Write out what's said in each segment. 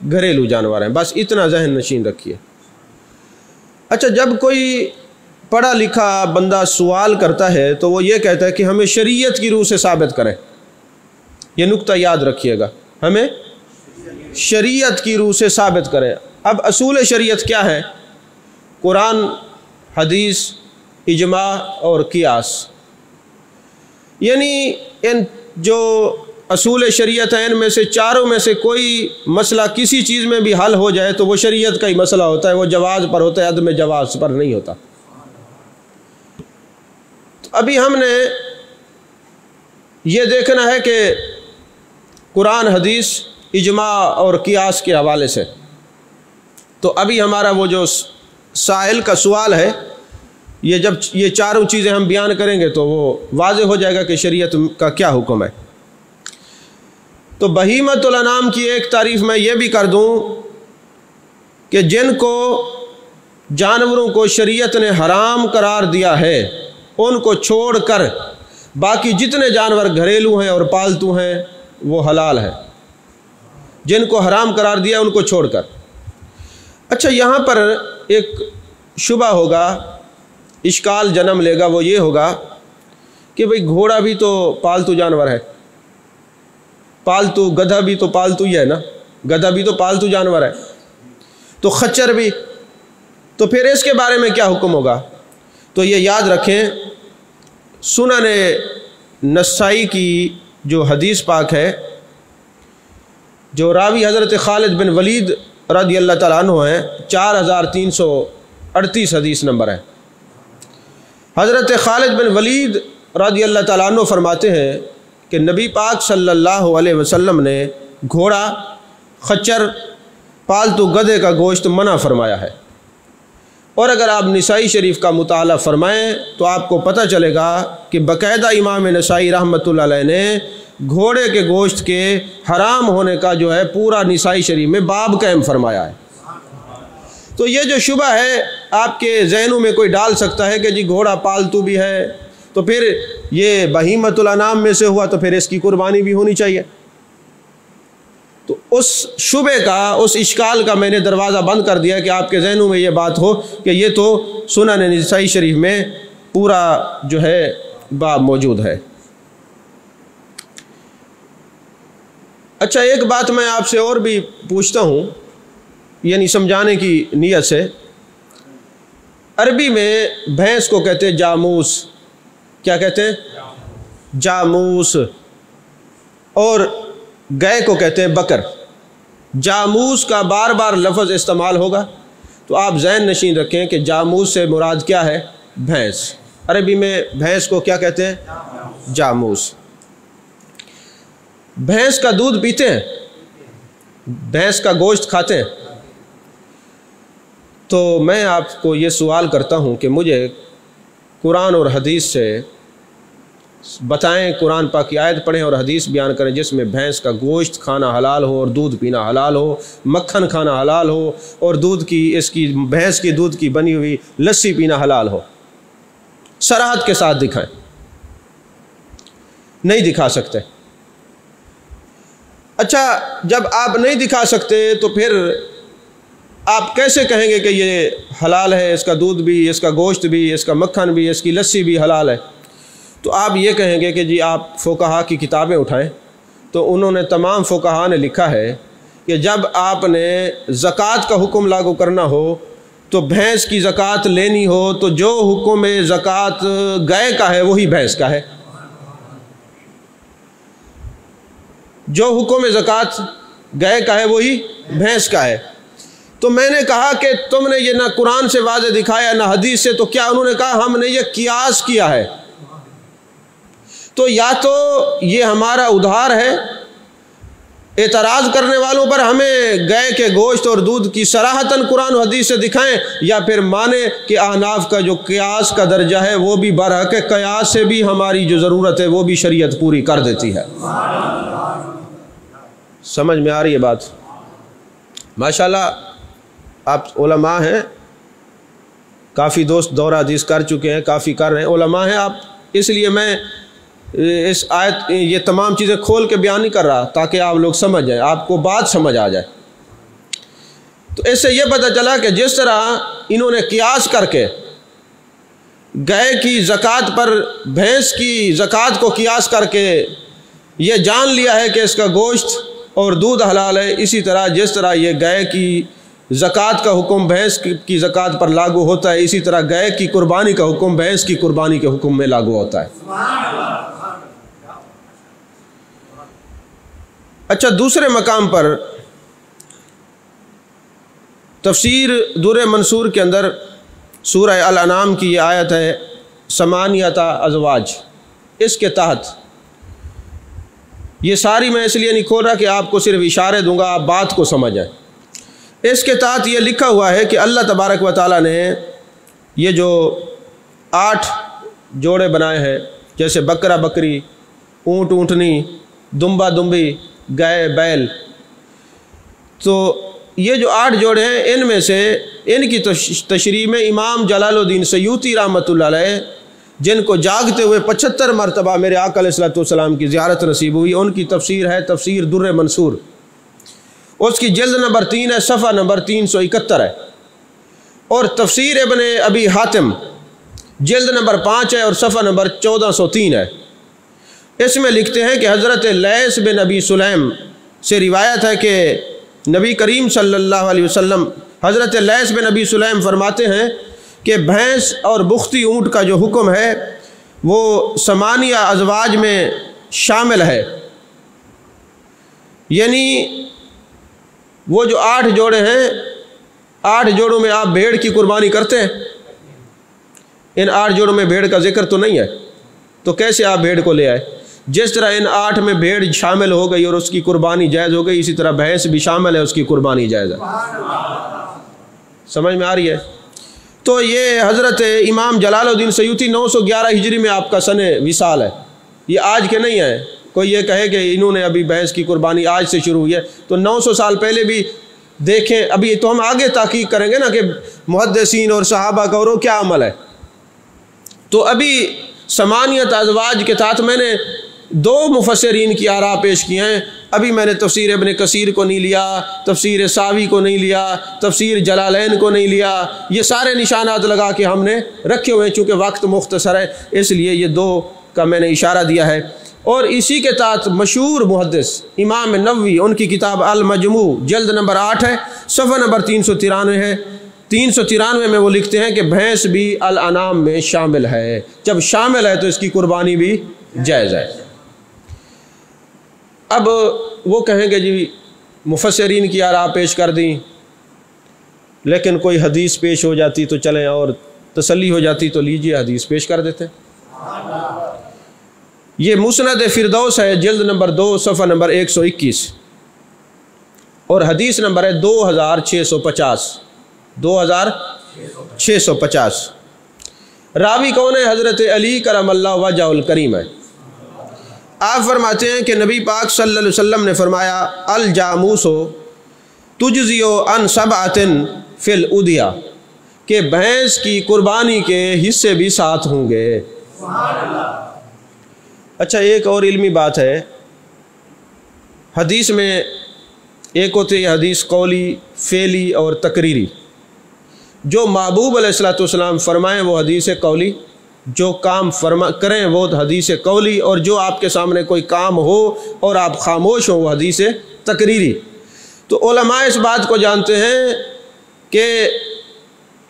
گھریلو جانور ہیں، بس اتنا ذہن نشین رکھیے۔ اچھا، جب کوئی پڑھا لکھا بندہ سوال کرتا ہے تو وہ یہ کہتا ہے کہ ہمیں شریعت کی روح سے ثابت کریں، یہ نقطہ یاد رکھیے گا، ہمیں شریعت کی روح سے ثابت کریں۔ اب اصول شریعت کیا ہے؟ قرآن، حدیث، اجماع اور قیاس، یعنی ان جو اصول شریعت ہیں ان میں سے چاروں میں سے کوئی مسئلہ کسی چیز میں بھی حل ہو جائے تو وہ شریعت کا ہی مسئلہ ہوتا ہے، وہ جواز پر ہوتا ہے، عدم جواز پر نہیں ہوتا۔ ابھی ہم نے یہ دیکھنا ہے کہ قرآن، حدیث، اجماع اور قیاس کے حوالے سے، تو ابھی ہمارا وہ جو سائل کا سوال ہے، یہ جب یہ چاروں چیزیں ہم بیان کریں گے تو وہ واضح ہو جائے گا کہ شریعت کا کیا حکم ہے۔ تو بہیمۃ الانام کی ایک تعریف میں یہ بھی کر دوں کہ جن کو جانوروں کو شریعت نے حرام قرار دیا ہے ان کو چھوڑ کر باقی جتنے جانور گھریلو ہیں اور پالتو ہیں وہ حلال ہے، جن کو حرام قرار دیا ان کو چھوڑ کر۔ اچھا، یہاں پر ایک شبہ ہوگا، اشکال جنم لے گا، وہ یہ ہوگا کہ بھئی گھوڑا بھی تو پالتو جانور ہے، پالتو گدھا بھی تو پالتو ہی ہے نا، گدھا بھی تو پالتو جانور ہے، تو خچر بھی، تو پھر اس کے بارے میں کیا حکم ہوگا؟ تو یہ یاد رکھیں، سنن نسائی کی جو حدیث پاک ہے، جو راوی حضرت خالد بن ولید رضی اللہ تعالیٰ عنہ ہیں، 4338 حدیث نمبر ہے۔ حضرت خالد بن ولید رضی اللہ تعالیٰ عنہ فرماتے ہیں کہ نبی پاک صلی اللہ علیہ وسلم نے گھوڑا، خچر، پالتو گدھے کا گوشت منع فرمایا ہے، اور اگر آپ نسائی شریف کا مطالعہ فرمائیں تو آپ کو پتہ چلے گا کہ باقاعدہ امام نسائی رحمۃ اللہ علیہ نے گھوڑے کے گوشت کے حرام ہونے کا جو ہے پورا نسائی شریف میں باب قائم فرمایا ہے۔ تو یہ جو شبہ ہے آپ کے ذہنوں میں کوئی ڈال سکتا ہے کہ جی گھوڑا پالتو بھی ہے تو پھر یہ بہیمۃ الانام میں سے ہوا تو پھر اس کی قربانی بھی ہونی چاہیے، تو اس شبہ کا، اس اشکال کا میں نے دروازہ بند کر دیا کہ آپ کے ذہنوں میں یہ بات ہو کہ یہ تو سنن نسائی شریف میں پورا جو ہے باب موجود ہے۔ اچھا، ایک بات میں آپ سے اور بھی پوچھتا ہوں، یعنی سمجھانے کی نیت سے، عربی میں بھینس کو کہتے ہیں جاموس، کیا کہتے ہیں؟ جاموس، اور گائے کو کہتے ہیں بکر۔ جاموس کا بار بار لفظ استعمال ہوگا تو آپ ذہن نشین رکھیں کہ جاموس سے مراد کیا ہے؟ بھینس۔ عربی میں بھینس کو کیا کہتے ہیں؟ جاموس۔ بھینس کا دودھ پیتے ہیں، بھینس کا گوشت کھاتے ہیں، تو میں آپ کو یہ سوال کرتا ہوں کہ مجھے قرآن اور حدیث سے بتائیں، قرآن پاک کی آیت پڑھیں اور حدیث بیان کریں جس میں بھینس کا گوشت کھانا حلال ہو اور دودھ پینا حلال ہو، مکھن کھانا حلال ہو اور دودھ کی، اس کی بھینس کی دودھ کی بنی ہوئی لسی پینا حلال ہو۔ صراحت کے ساتھ دکھائیں۔ نہیں دکھا سکتے؟ اچھا، جب آپ نہیں دکھا سکتے تو پھر آپ کیسے کہیں گے کہ یہ حلال ہے، اس کا دودھ بھی، اس کا گوشت بھی، اس کا مکھن بھی، اس کی لسی بھی حلال ہے؟ تو آپ یہ کہیں گے کہ جی آپ فقہا کی کتابیں اٹھائیں، تو انہوں نے، تمام فقہا نے لکھا ہے کہ جب آپ نے زکوٰۃ کا حکم لاگو کرنا ہو تو بھینس کی زکوٰۃ لینی ہو تو جو حکم زکوٰۃ گائے کا ہے وہی بھینس کا ہے، جو حکم زکوٰۃ گائے کا ہے وہی بھینس کا ہے۔ تو میں نے کہا کہ تم نے یہ نہ قرآن سے واضح دکھایا نہ حدیث سے، تو کیا؟ انہوں نے کہا ہم نے یہ قیاس کیا ہے۔ تو یا تو یہ ہمارا ادھار ہے، اعتراض کرنے والوں پر ہمیں گائے کے گوشت اور دودھ کی صراحتاً قرآن و حدیث سے دکھائیں، یا پھر مانے کہ احناف کا جو قیاس کا درجہ ہے وہ بھی برحق ہے، قیاس سے بھی ہماری جو ضرورت ہے وہ بھی شریعت پوری کر دیتی ہے۔ سمجھ میں آ رہی ہے بات؟ ماشاءاللہ آپ علماء ہیں، کافی دوست دورہ حدیث کر چکے ہیں، کافی کر رہے ہیں، علماء ہیں آپ، اس لیے میں اس آیت، یہ تمام چیزیں کھول کے بیان نہیں کر رہا تاکہ آپ لوگ سمجھ جائیں، آپ کو بات سمجھ آ جائے۔ تو اس سے یہ پتہ چلا کہ جس طرح انہوں نے قیاس کر کے گائے کی زکوٰۃ پر بھینس کی زکوٰۃ کو قیاس کر کے یہ جان لیا ہے کہ اس کا گوشت اور دودھ حلال ہے، اسی طرح جس طرح یہ گائے کی زکوٰۃ کا حکم بھینس کی زکوٰۃ پر لاگو ہوتا ہے، اسی طرح گائے کی قربانی کا حکم بھینس کی قربانی کے حکم میں لاگو ہوتا ہے۔ اچھا، دوسرے مقام پر تفسیر در منصور کے اندر سورہ الانعام کی یہ آیت ہے ثمانیۃ ازواج، اس کے تحت یہ ساری میں اس لیے نہیں کھول رہا کہ آپ کو صرف اشارے دوں گا، آپ بات کو سمجھ جائیں۔ اس کے تحت یہ لکھا ہوا ہے کہ اللہ تبارک و تعالیٰ نے یہ جو 8 جوڑے بنائے ہیں، جیسے بکرا بکری، اونٹ اونٹنی، دمبا دمبی، گائے بیل، تو یہ جو 8 جوڑے ہیں ان میں سے ان کی تشریح میں امام جلال الدین سیوطی رحمۃ اللہ علیہ، جن کو جاگتے ہوئے 75 مرتبہ میرے آقا علیہ الصلوۃ والسلام کی زیارت نصیب ہوئی، ان کی تفسیر ہے تفسیر در منصور، اس کی جلد نمبر 3 ہے، صفحہ نمبر 371 ہے، اور تفسیر ابن ابی حاتم جلد نمبر 5 ہے اور صفحہ نمبر 1403 ہے۔ اس میں لکھتے ہیں کہ حضرت لیث بن ابی سلیم سے روایت ہے کہ نبی کریم صلی اللہ علیہ وسلم، حضرت لیث بن ابی سلیم فرماتے ہیں کہ بھینس اور بختی اونٹ کا جو حکم ہے وہ 8 ازواج میں شامل ہے، یعنی وہ جو 8 جوڑے ہیں، 8 جوڑوں میں آپ بھیڑ کی قربانی کرتے ہیں؟ ان 8 جوڑوں میں بھیڑ کا ذکر تو نہیں ہے، تو کیسے آپ بھیڑ کو لے آئے؟ جس طرح ان 8 میں بھیڑ شامل ہو گئی اور اس کی قربانی جائز ہو گئی، اسی طرح بھینس بھی شامل ہے، اس کی قربانی جائز ہے۔ سمجھ میں آ رہی ہے؟ تو یہ حضرت امام جلال الدین سیوطی 911 ہجری میں آپ کا سن وصال ہے، یہ آج کے نہیں ہیں۔ کوئی یہ کہے کہ انہوں نے ابھی بھینس کی قربانی آج سے شروع ہوئی ہے، تو 900 سال پہلے بھی دیکھیں۔ ابھی تو ہم آگے تحقیق کریں گے نا کہ محدثین اور صحابہ کا اور وہ کیا عمل ہے۔ تو ابھی 8 ازواج کے تحت میں نے 2 مفسرین کی آراء پیش کی ہیں، ابھی میں نے تفسیر ابن کثیر کو نہیں لیا، تفسیر ساوی کو نہیں لیا، تفسیر جلالین کو نہیں لیا، یہ سارے نشانات لگا کے ہم نے رکھے ہوئے ہیں، چونکہ وقت مختصر ہے اس لیے یہ 2 کا میں نے اشارہ دیا ہے۔ اور اسی کے تحت مشہور محدث امام نووی، ان کی کتاب المجموع جلد نمبر 8 ہے، صفحہ نمبر 393 ہے، 393 میں وہ لکھتے ہیں کہ بھینس بھی الانعام میں شامل ہے، جب شامل ہے تو اس کی قربانی بھی جائز ہے۔ اب وہ کہیں گے جی مفسرین کی آراء پیش کر دیں، لیکن کوئی حدیث پیش ہو جاتی تو چلیں، اور تسلی ہو جاتی تو لیجئے حدیث پیش کر دیتے۔ یہ مسند فردوس ہے، جلد نمبر 2 صفحہ نمبر 121، اور حدیث نمبر ہے 2650، 2650۔ راوی کون ہے؟ حضرت علی کرم اللہ وجہ الکریم ہے۔ آپ فرماتے ہیں کہ نبی پاک صلی اللہ علیہ وسلم نے فرمایا الجاموس تجزی عن 7 فی الادیہ، کہ بھینس کی قربانی کے حصے بھی 7 ہوں گے۔ اچھا، ایک اور علمی بات ہے، حدیث میں ایک ہوتی ہے حدیث قولی، فعلی اور تقریری۔ جو محبوب علیہ الصلوۃ والسلام فرمائیں وہ حدیث قولی، جو کام کریں وہ حدیث قولی، اور جو آپ کے سامنے کوئی کام ہو اور آپ خاموش ہوں وہ حدیث تقریری۔ تو علماء اس بات کو جانتے ہیں کہ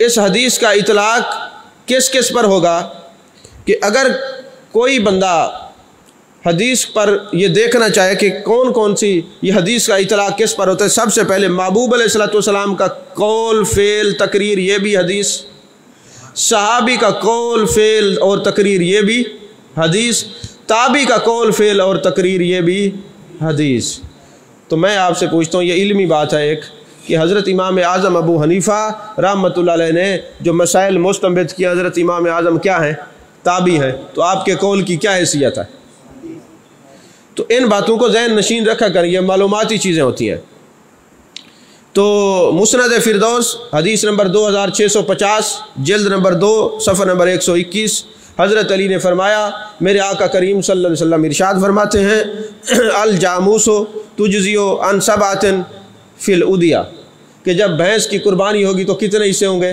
اس حدیث کا اطلاق کس کس پر ہوگا، کہ اگر کوئی بندہ حدیث پر یہ دیکھنا چاہے کہ کون کون سی یہ حدیث کا اطلاق کس پر ہوتا ہے، سب سے پہلے محبوب علیہ الصلوۃ والسلام کا قول، فعل، تقریر، یہ بھی حدیث، صحابی کا قول، فعل اور تقریر، یہ بھی حدیث، تابعی کا قول، فعل اور تقریر، یہ بھی حدیث۔ تو میں آپ سے پوچھتا ہوں، یہ علمی بات ہے ایک، کہ حضرت امام اعظم ابو حنیفہ رحمۃ اللہ علیہ نے جو مسائل مستنبط کیا، حضرت امام اعظم کیا ہیں؟ تابعی ہیں، تو آپ کے قول کی کیا حیثیت ہے؟ تو ان باتوں کو ذہن نشین رکھا کریں، یہ معلوماتی چیزیں ہوتی ہیں۔ تو مسند فردوس حدیث نمبر 2650 جلد نمبر 2 صفحہ نمبر 121، حضرت علی نے فرمایا، میرے آقا کریم صلی اللہ علیہ وسلم ارشاد فرماتے ہیں الجاموس تجزی عن 7 فی الادیہ، کہ جب بھینس کی قربانی ہوگی تو کتنے حصے ہوں گے؟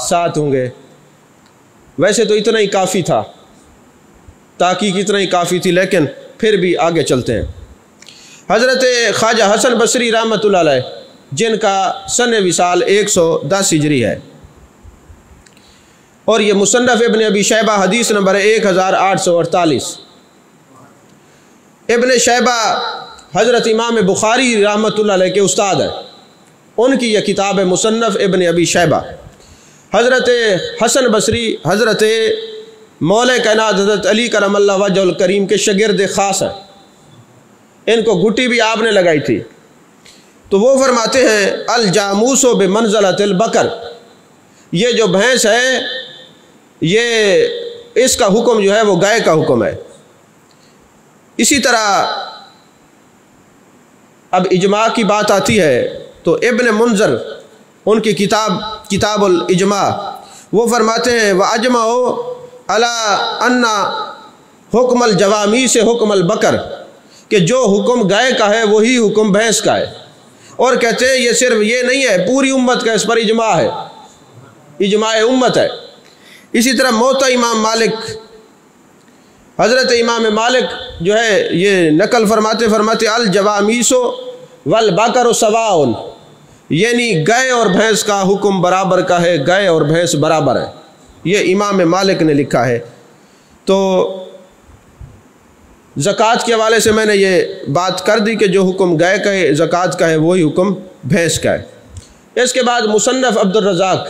7 ہوں گے۔ ویسے تو اتنا ہی کافی تھا، تحقیق اتنا ہی کافی تھی، لیکن پھر بھی آگے چلتے ہیں۔ حضرت خواجہ حسن بصری رحمۃ اللہ علیہ جن کا سن وصال 110 ہجری ہے، اور یہ مصنف ابن ابی شیبہ حدیث نمبر 1848۔ ابن شیبہ حضرت امام بخاری رحمۃ اللہ علیہ کے استاد ہیں، ان کی یہ کتاب ہے مصنف ابن ابی شیبہ۔ حضرت حسن بصری حضرت مولا کائنات حضرت علی کرم اللہ وجہ الکریم کے شاگرد خاص ہیں، ان کو گھٹی بھی آپ نے لگائی تھی۔ تو وہ فرماتے ہیں الجاموس بمنزلۃ البقر، یہ جو بھینس ہے یہ اس کا حکم جو ہے وہ گائے کا حکم ہے۔ اسی طرح اب اجماع کی بات آتی ہے تو ابن منذر ان کی کتاب الاجماع وہ فرماتے ہیں وَأَجْمَعُوا عَلَىٰ أَنَّ حکم الجوامیس سے حکم البقر، کہ جو حکم گائے کا ہے وہی حکم بھینس کا ہے، اور کہتے ہیں یہ صرف یہ نہیں ہے، پوری امت کا اس پر اجماع ہے، اجماع امت ہے۔ اسی طرح موطا امام مالک، حضرت امام مالک جو ہے یہ نقل فرماتے الجوامیس والبقر سواء، یعنی گائے اور بھینس کا حکم برابر کا ہے، گائے اور بھینس برابر ہے، یہ امام مالک نے لکھا ہے۔ تو زکوٰۃ کے حوالے سے میں نے یہ بات کر دی کہ جو حکم گائے کا ہے زکوٰۃ کا ہے وہی حکم بھینس کا ہے۔ اس کے بعد مصنف عبد الرزاق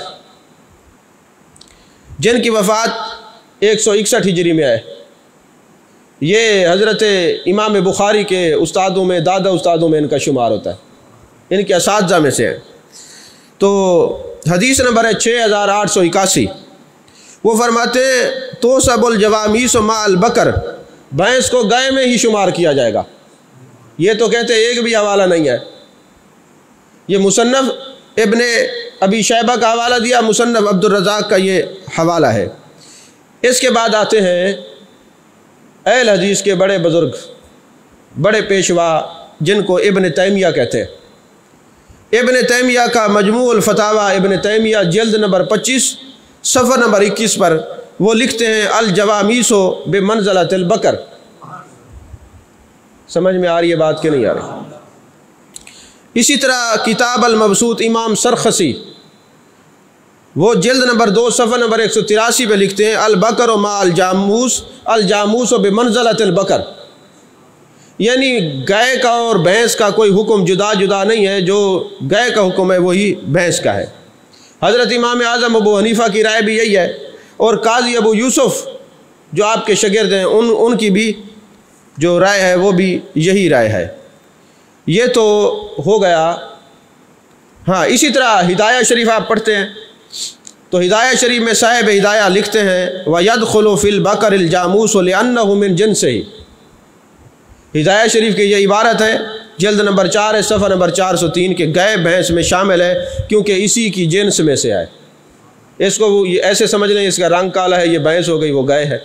جن کی وفات 161 ہجری میں ہے، یہ حضرت امام بخاری کے استادوں میں، دادا استادوں میں ان کا شمار ہوتا ہے، ان کے اساتذہ میں سے ہیں۔ تو حدیث نمبر ہے 6881، وہ فرماتے ہیں توسب الجوامیس مع البقر، بھینس کو گائے میں ہی شمار کیا جائے گا۔ یہ تو کہتے ہیں ایک بھی حوالہ نہیں ہے، یہ مصنف ابن ابی شیبہ کا حوالہ دیا، مصنف عبد الرزاق کا یہ حوالہ ہے۔ اس کے بعد آتے ہیں اہل حدیث کے بڑے بزرگ، بڑے پیشوا جن کو ابن تیمیہ کہتے ہیں۔ ابن تیمیہ کا مجموع الفتاوی ابن تیمیہ جلد نمبر 25 صفحہ نمبر 21 پر وہ لکھتے ہیں الجوامیس بمنزلۃ البقر۔ سمجھ میں آ رہی ہے بات کہ نہیں آ رہی؟ اسی طرح کتاب المبسوط امام سرخسی وہ جلد نمبر 2 صفحہ نمبر 183 پہ لکھتے ہیں البقر مع الجاموس بمنزلۃ البقر، یعنی گائے کا اور بھینس کا کوئی حکم جدا جدا نہیں ہے، جو گائے کا حکم ہے وہی بھینس کا ہے۔ حضرت امام اعظم ابو حنیفہ کی رائے بھی یہی ہے، اور قاضی ابو یوسف جو آپ کے شاگرد ہیں ان کی بھی جو رائے ہے وہ بھی یہی رائے ہے۔ یہ تو ہو گیا۔ ہاں اسی طرح ہدایہ شریف آپ پڑھتے ہیں تو ہدایہ شریف میں صاحب ہدایہ لکھتے ہیں وَيَدْخُلُ فِي الْبَقَرِ الْجَامُوسُ لِأَنَّهُ مِنْ جِنْسِهِ، ہدایہ شریف کی یہ عبارت ہے، جلد نمبر 4 ہے صفحہ نمبر 403 کہ گائے بھینس میں شامل ہے کیونکہ اسی کی جنس میں سے آئے۔ اس کو ایسے سمجھ لیں اس کا رنگ کالا ہے، یہ بھینس ہو گئی وہ گائے ہے،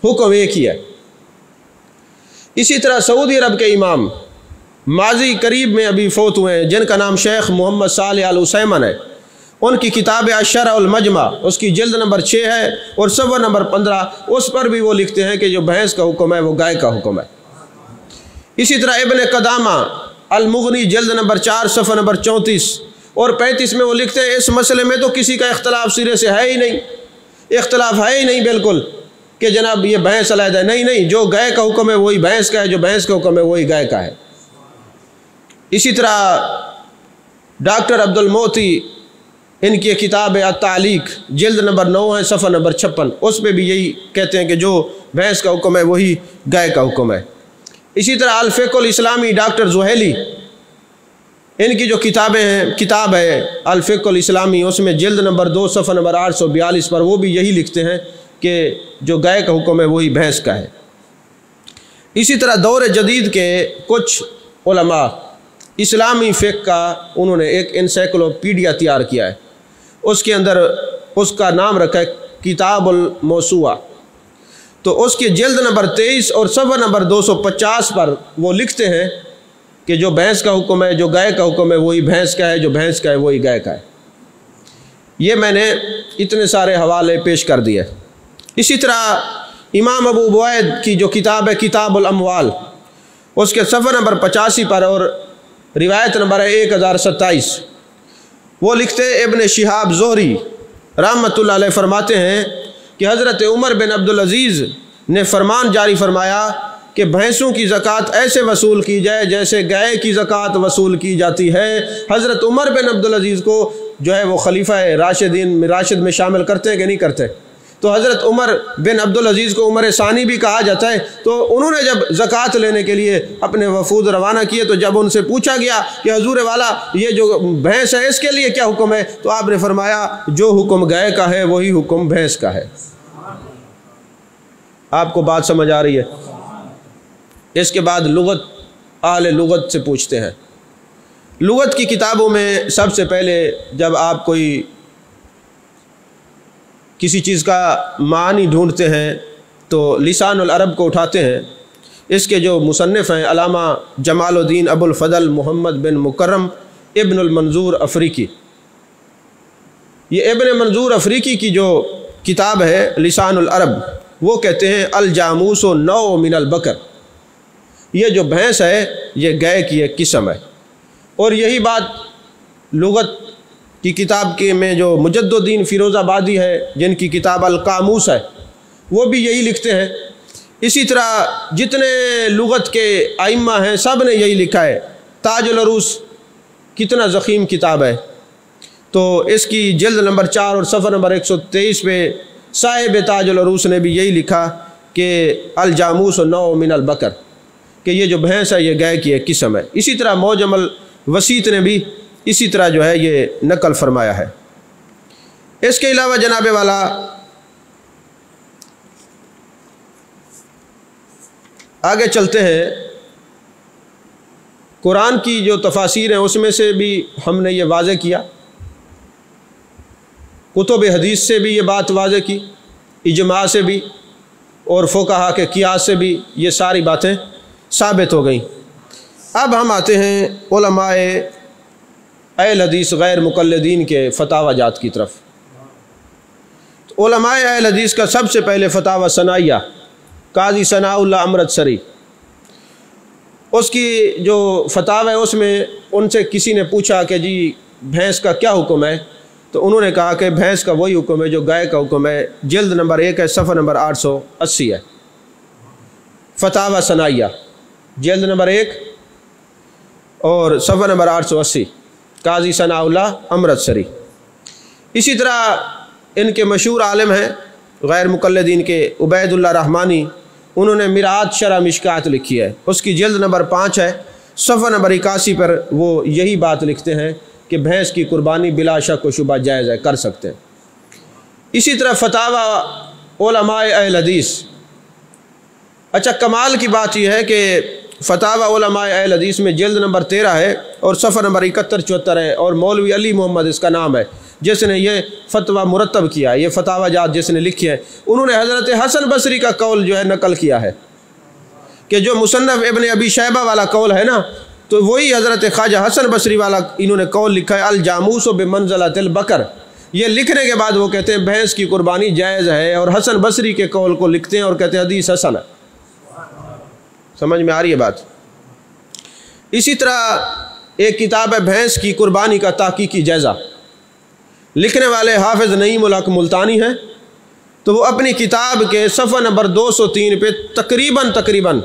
حکم ایک ہی ہے۔ اسی طرح سعودی عرب کے امام ماضی قریب میں ابھی فوت ہوئے ہیں جن کا نام شیخ محمد صالح العثیمین ہے، ان کی کتاب الشرع المجمع اس کی جلد نمبر 6 ہے اور صفحہ نمبر 15، اس پر بھی وہ لکھتے ہیں کہ جو بھینس کا حکم ہے وہ گائے کا حکم ہے۔ اسی طرح ابن قدامہ المغنی جلد نمبر 4 صفحہ نمبر 34 اور 35 میں وہ لکھتے ہیں اس مسئلے میں تو کسی کا اختلاف سرے سے ہے ہی نہیں، اختلاف ہے ہی نہیں بالکل کہ جناب یہ بھینس علیحدہ ہے، نہیں، جو گائے کا حکم ہے وہی بھینس کا ہے، جو بھینس کا حکم ہے وہی گائے کا ہے۔ اسی طرح ڈاکٹر عبد المعطی ان کی کتاب التعلیق جلد نمبر 9 ہے صفحہ نمبر 56، اس پہ بھی یہی کہتے ہیں کہ جو بھینس کا حکم ہے وہی گائے کا حکم ہے۔ اسی طرح الفقہ الاسلامی ڈاکٹر زہیلی ان کی جو کتاب ہے الفقہ الاسلامی اس میں جلد نمبر 2 صفحہ نمبر 842 پر وہ بھی یہی لکھتے ہیں کہ جو گائے کا حکم ہے وہی بھینس کا ہے۔ اسی طرح دور جدید کے کچھ علماء اسلامی فقہ کا انہوں نے ایک انسائکلوپیڈیا تیار کیا ہے، اس کے اندر اس کا نام رکھا ہے کتاب الموسوعہ، تو اس کی جلد نمبر 23 اور صفحہ نمبر 250 پر وہ لکھتے ہیں کہ جو بھینس کا حکم ہے، جو گائے کا حکم ہے وہی بھینس کا ہے، جو بھینس کا ہے وہی گائے کا ہے۔ یہ میں نے اتنے سارے حوالے پیش کر دیے۔ اسی طرح امام ابو عبید کی جو کتاب ہے کتاب الاموال، اس کے صفحہ نمبر 85 پر اور روایت نمبر ہے 1027، وہ لکھتے ابن شہاب زہری رحمۃ اللہ علیہ فرماتے ہیں کہ حضرت عمر بن عبدالعزیز نے فرمان جاری فرمایا کہ بھینسوں کی زکوٰۃ ایسے وصول کی جائے جیسے گائے کی زکوٰۃ وصول کی جاتی ہے۔ حضرت عمر بن عبدالعزیز کو جو ہے وہ خلیفہ راشد میں شامل کرتے ہیں کہ نہیں کرتے؟ تو حضرت عمر بن عبدالعزیز کو عمر ثانی بھی کہا جاتا ہے۔ تو انہوں نے جب زکوٰۃ لینے کے لیے اپنے وفود روانہ کیے تو جب ان سے پوچھا گیا کہ حضور والا یہ جو بھینس ہے اس کے لیے کیا حکم ہے، تو آپ نے فرمایا جو حکم گائے کا ہے وہی حکم بھینس کا ہے۔ آپ کو بات سمجھ آ رہی ہے؟ اس کے بعد لغت، اہل لغت سے پوچھتے ہیں۔ لغت کی کتابوں میں سب سے پہلے جب آپ کوئی کسی چیز کا معنی ڈھونڈتے ہیں تو لسان العرب کو اٹھاتے ہیں۔ اس کے جو مصنف ہیں علامہ جمال الدین ابو الفضل محمد بن مکرم ابن المنظور افریقی، یہ ابن منظور افریقی کی جو کتاب ہے لسان العرب، وہ کہتے ہیں الجاموس نوع من البقر، یہ جو بھینس ہے یہ گائے کی ایک قسم ہے۔ اور یہی بات لغت کی کتاب کے میں جو مجد الدین فیروز آبادی ہے جن کی کتاب القاموس ہے وہ بھی یہی لکھتے ہیں۔ اسی طرح جتنے لغت کے ائمہ ہیں سب نے یہی لکھا ہے۔ تاج العروس کتنا ضخیم کتاب ہے، تو اس کی جلد نمبر 4 اور صفحہ نمبر 123 پہ صاحب تاج العروس نے بھی یہی لکھا کہ الجاموس نوع من البقر، کہ یہ جو بھینس ہے یہ گائے کی ایک قسم ہے۔ اسی طرح معجم الوسیط نے بھی اسی طرح جو ہے یہ نقل فرمایا ہے۔ اس کے علاوہ جناب والا آگے چلتے ہیں، قرآن کی جو تفاسیر ہیں اس میں سے بھی ہم نے یہ واضح کیا، کتب حدیث سے بھی یہ بات واضح کی، اجماع سے بھی اور فقہا کے قیاس سے بھی یہ ساری باتیں ثابت ہو گئیں۔ اب ہم آتے ہیں علماء اہل حدیث غیر مقلدین کے فتاوی جات کی طرف۔ علماء اہل حدیث کا سب سے پہلے فتاوی ثنائیہ قاضی ثناء اللہ امرتسری، اس کی جو فتاوی ہے اس میں ان سے کسی نے پوچھا کہ جی بھینس کا کیا حکم ہے، تو انہوں نے کہا کہ بھینس کا وہی حکم ہے جو گائے کا حکم ہے۔ جلد نمبر 1 ہے، صفحہ نمبر 880 ہے، فتاوی ثنائیہ جلد نمبر 1 اور صفحہ نمبر 880، قاضی ثناء اللہ امرتسری۔ اسی طرح ان کے مشہور عالم ہیں غیر مقلدین کے عبید اللہ رحمانی، انہوں نے مرآت شرح مشکات لکھی ہے، اس کی جلد نمبر 5 ہے، صفحہ نمبر 81 پر وہ یہی بات لکھتے ہیں کہ بھینس کی قربانی بلا شک و شبہ جائز ہے، کر سکتے ہیں۔ اسی طرح فتاوی علماء اہل حدیث۔ اچھا، کمال کی بات یہ ہے کہ فتاوی علماء اہل حدیث میں جلد نمبر 13 ہے اور صفحہ نمبر 71-74 ہے، اور مولوی علی محمد اس کا نام ہے جس نے یہ فتویٰ مرتب کیا ہے، یہ فتاوی جات جس نے لکھی ہے، انہوں نے حضرت حسن بصری کا قول جو ہے نقل کیا ہے کہ جو مصنف ابن ابی شیبہ والا قول ہے نا، تو وہی حضرت خواجہ حسن بصری والا انہوں نے قول لکھا ہے الجاموس بمنزلۃ البقر۔ یہ لکھنے کے بعد وہ کہتے ہیں بھینس کی قربانی جائز ہے، اور حسن بصری کے قول کو لکھتے ہیں اور کہتے ہیں حدیث حسن ہے۔ سمجھ میں آ رہی ہے بات؟ اسی طرح ایک کتاب ہے بھینس کی قربانی کا تحقیقی جائزہ، لکھنے والے حافظ نعیم الحق ملتانی ہیں، تو وہ اپنی کتاب کے صفحہ نمبر 203 پہ تقریباً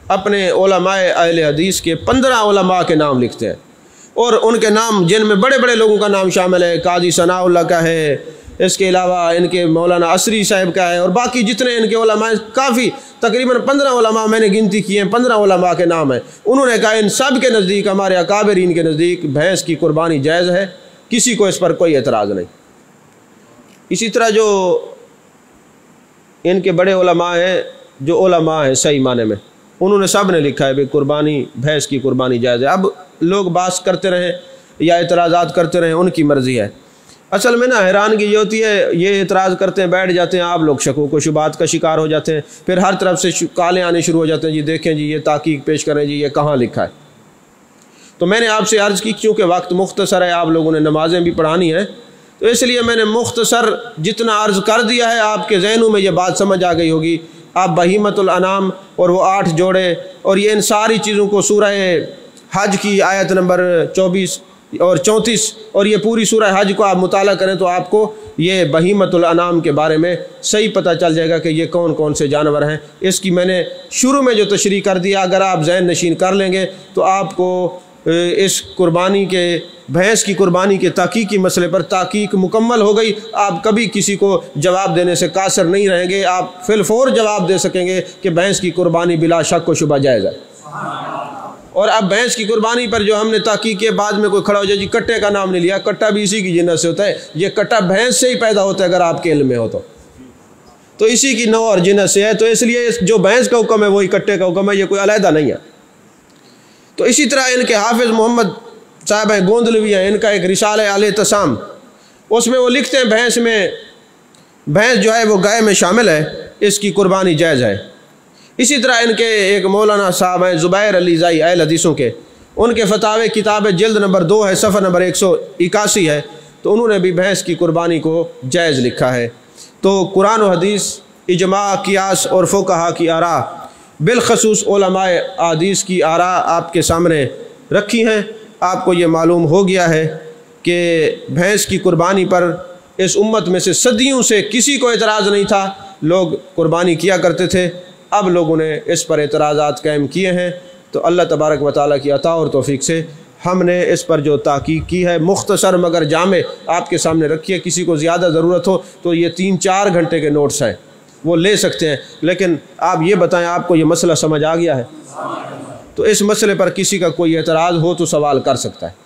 اپنے علماء اہل حدیث کے 15 علماء کے نام لکھتے ہیں، اور ان کے نام جن میں بڑے بڑے لوگوں کا نام شامل ہے، قاضی ثناء اللہ کا ہے، اس کے علاوہ ان کے مولانا عصری صاحب کا ہے، اور باقی جتنے ان کے علماء کافی تقریباً 15 علماء میں نے گنتی کی ہیں، 15 علماء کے نام ہیں۔ انہوں نے کہا ان سب کے نزدیک، ہمارے اکابرین کے نزدیک بھینس کی قربانی جائز ہے، کسی کو اس پر کوئی اعتراض نہیں۔ اسی طرح جو ان کے بڑے علماء ہیں، جو علماء ہیں صحیح معنی میں، انہوں نے سب نے لکھا ہے کہ قربانی بھینس کی قربانی جائز ہے۔ اب لوگ بات کرتے رہیں یا اعتراضات کرتے رہیں، ان کی مرضی ہے۔ اصل میں نا حیرانگی یہ ہوتی ہے، یہ اعتراض کرتے ہیں بیٹھ جاتے ہیں، آپ لوگ شکوک و شبہات کا شکار ہو جاتے ہیں، پھر ہر طرف سے کالے آنے شروع ہو جاتے ہیں، جی دیکھیں جی یہ تحقیق پیش کریں جی یہ کہاں لکھا ہے۔ تو میں نے آپ سے عرض کی چونکہ وقت مختصر ہے، آپ لوگوں نے نمازیں بھی پڑھانی ہیں، تو اس لیے میں نے مختصر جتنا عرض کر دیا ہے، آپ کے ذہنوں میں یہ بات سمجھ آ گئی ہوگی۔ آپ بہیمۃ الانعام اور وہ 8 جوڑے اور یہ ان ساری چیزوں کو سورہ حج کی آیت نمبر 24 اور 34 اور یہ پوری سورہ حج کو آپ مطالعہ کریں تو آپ کو یہ بہیمۃ الانعام کے بارے میں صحیح پتہ چل جائے گا کہ یہ کون کون سے جانور ہیں۔ اس کی میں نے شروع میں جو تشریح کر دیا، اگر آپ ذہن نشین کر لیں گے تو آپ کو اس قربانی کے بھینس کی قربانی کے تحقیقی مسئلے پر تحقیق مکمل ہو گئی۔ آپ کبھی کسی کو جواب دینے سے قاصر نہیں رہیں گے، آپ فی الفور جواب دے سکیں گے کہ بھینس کی قربانی بلا شک و شبہ جائز ہے۔ اور اب بھینس کی قربانی پر جو ہم نے تحقیق کے بعد میں کوئی کھڑا ہو جائے جی کٹے کا نام نہیں لیا، کٹا بھی اسی کی جنس سے ہوتا ہے، یہ کٹا بھینس سے ہی پیدا ہوتا ہے اگر آپ کے علم میں ہو تو اسی کی نوع اور جنس سے ہے، تو اس لیے جو بھینس کا حکم ہے وہی کٹے کا حکم ہے، یہ کوئی علیحدہ نہیں ہے۔ تو اسی طرح ان کے حافظ محمد صاحب ہیں گوندلوی ہیں، ان کا ایک رسالہ ہے الاعتصام، اس میں وہ لکھتے ہیں بھینس جو ہے وہ گائے میں شامل ہے، اس کی قربانی جائز ہے۔ اسی طرح ان کے ایک مولانا صاحب ہیں زبیر علی زائی اہل حدیثوں کے، ان کے فتاوی کتاب جلد نمبر 2 ہے، صفحہ نمبر 181 ہے، تو انہوں نے بھی بھینس کی قربانی کو جائز لکھا ہے۔ تو قرآن و حدیث، اجماع، قیاس اور فقہا کی آراء، بالخصوص علماء حدیث کی آراء آپ کے سامنے رکھی ہیں۔ آپ کو یہ معلوم ہو گیا ہے کہ بھینس کی قربانی پر اس امت میں سے صدیوں سے کسی کو اعتراض نہیں تھا، لوگ قربانی کیا کرتے تھے، اب لوگوں نے اس پر اعتراضات قائم کیے ہیں۔ تو اللہ تبارک و تعالیٰ کی عطا اور توفیق سے ہم نے اس پر جو تحقیق کی ہے مختصر مگر جامع آپ کے سامنے رکھی ہے۔ کسی کو زیادہ ضرورت ہو تو یہ 3-4 گھنٹے کے نوٹس ہیں، وہ لے سکتے ہیں، لیکن آپ یہ بتائیں آپ کو یہ مسئلہ سمجھ آ گیا ہے؟ تو اس مسئلے پر کسی کا کوئی اعتراض ہو تو سوال کر سکتا ہے۔